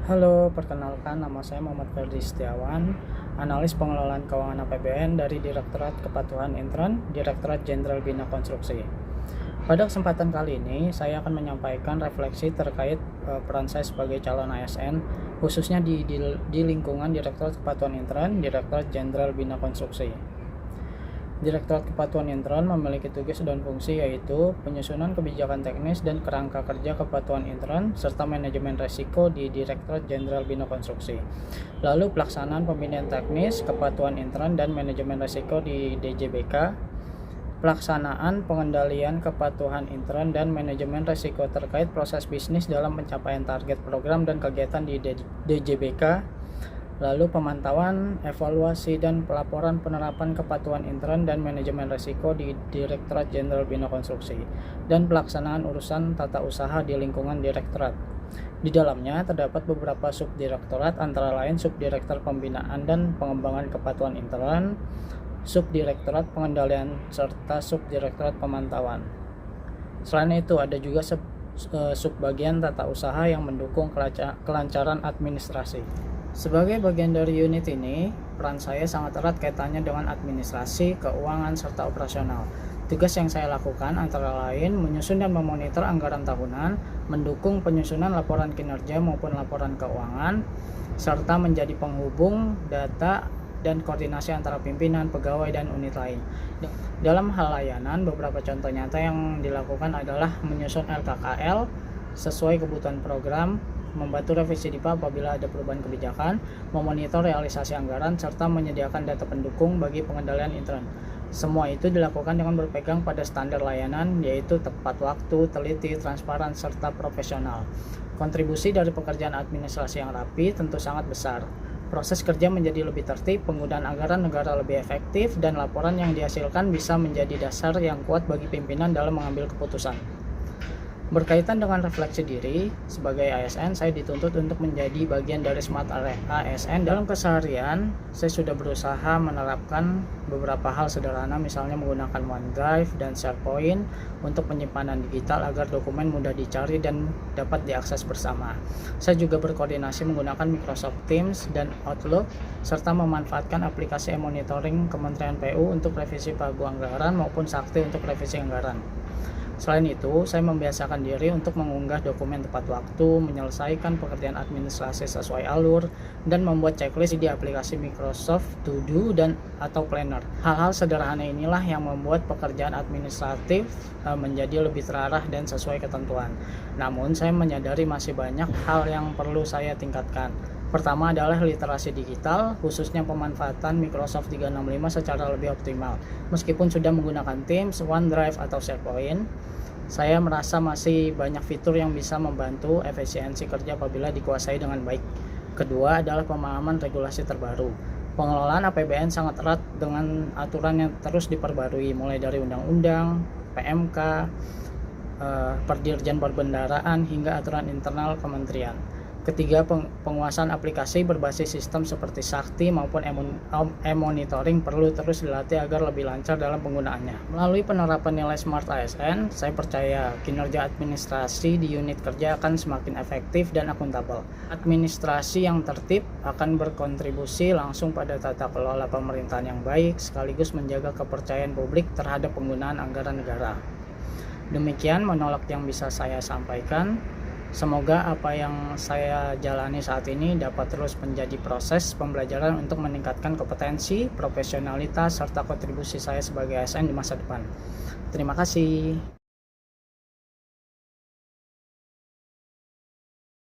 Halo, perkenalkan nama saya Muhammad Ferdi Setiawan, analis pengelolaan keuangan APBN dari Direktorat Kepatuhan Intern, Direktorat Jenderal Bina Konstruksi. Pada kesempatan kali ini, saya akan menyampaikan refleksi terkait peran saya sebagai calon ASN, khususnya di lingkungan Direktorat Kepatuhan Intern, Direktorat Jenderal Bina Konstruksi. Direktorat Kepatuhan Intern memiliki tugas dan fungsi yaitu penyusunan kebijakan teknis dan kerangka kerja kepatuhan intern serta manajemen resiko di Direktorat Jenderal Bina Konstruksi. Lalu pelaksanaan pembinaan teknis, kepatuhan intern dan manajemen resiko di DJBK, pelaksanaan pengendalian kepatuhan intern dan manajemen resiko terkait proses bisnis dalam pencapaian target program dan kegiatan di DJBK. Lalu pemantauan, evaluasi, dan pelaporan penerapan kepatuhan intern dan manajemen risiko di Direktorat Jenderal Bina Konstruksi, dan pelaksanaan urusan tata usaha di lingkungan direktorat. Di dalamnya terdapat beberapa subdirektorat, antara lain Subdirektorat Pembinaan dan Pengembangan Kepatuhan Intern, Subdirektorat Pengendalian, serta Subdirektorat Pemantauan. Selain itu, ada juga subbagian tata usaha yang mendukung kelancaran administrasi. Sebagai bagian dari unit ini, peran saya sangat erat kaitannya dengan administrasi, keuangan, serta operasional. Tugas yang saya lakukan antara lain menyusun dan memonitor anggaran tahunan, mendukung penyusunan laporan kinerja maupun laporan keuangan, serta menjadi penghubung data dan koordinasi antara pimpinan, pegawai, dan unit lain. Dalam hal layanan, beberapa contoh nyata yang dilakukan adalah menyusun LKKL sesuai kebutuhan program, membantu revisi DIPA apabila ada perubahan kebijakan, memonitor realisasi anggaran, serta menyediakan data pendukung bagi pengendalian intern. Semua itu dilakukan dengan berpegang pada standar layanan, yaitu tepat waktu, teliti, transparan, serta profesional. Kontribusi dari pekerjaan administrasi yang rapi tentu sangat besar. Proses kerja menjadi lebih tertib, penggunaan anggaran negara lebih efektif, dan laporan yang dihasilkan bisa menjadi dasar yang kuat bagi pimpinan dalam mengambil keputusan. Berkaitan dengan refleksi diri, sebagai ASN saya dituntut untuk menjadi bagian dari Smart ASN. Dalam keseharian, saya sudah berusaha menerapkan beberapa hal sederhana, misalnya menggunakan OneDrive dan SharePoint untuk penyimpanan digital agar dokumen mudah dicari dan dapat diakses bersama. Saya juga berkoordinasi menggunakan Microsoft Teams dan Outlook, serta memanfaatkan aplikasi e-monitoring Kementerian PU untuk revisi pagu anggaran maupun Sakti untuk revisi anggaran. Selain itu, saya membiasakan diri untuk mengunggah dokumen tepat waktu, menyelesaikan pekerjaan administrasi sesuai alur, dan membuat checklist di aplikasi Microsoft To Do dan atau Planner. Hal-hal sederhana inilah yang membuat pekerjaan administratif menjadi lebih terarah dan sesuai ketentuan. Namun, saya menyadari masih banyak hal yang perlu saya tingkatkan. Pertama adalah literasi digital, khususnya pemanfaatan Microsoft 365 secara lebih optimal. Meskipun sudah menggunakan Teams, OneDrive, atau SharePoint, saya merasa masih banyak fitur yang bisa membantu efisiensi kerja apabila dikuasai dengan baik. Kedua adalah pemahaman regulasi terbaru. Pengelolaan APBN sangat erat dengan aturan yang terus diperbarui, mulai dari undang-undang, PMK, Perdirjen Perbendaraan, hingga aturan internal kementerian. Ketiga, penguasaan aplikasi berbasis sistem seperti Sakti maupun e-monitoring perlu terus dilatih agar lebih lancar dalam penggunaannya. Melalui penerapan nilai Smart ASN, saya percaya kinerja administrasi di unit kerja akan semakin efektif dan akuntabel. Administrasi yang tertib akan berkontribusi langsung pada tata kelola pemerintahan yang baik, sekaligus menjaga kepercayaan publik terhadap penggunaan anggaran negara. Demikian monolog yang bisa saya sampaikan. Semoga apa yang saya jalani saat ini dapat terus menjadi proses pembelajaran untuk meningkatkan kompetensi, profesionalitas, serta kontribusi saya sebagai ASN di masa depan. Terima kasih.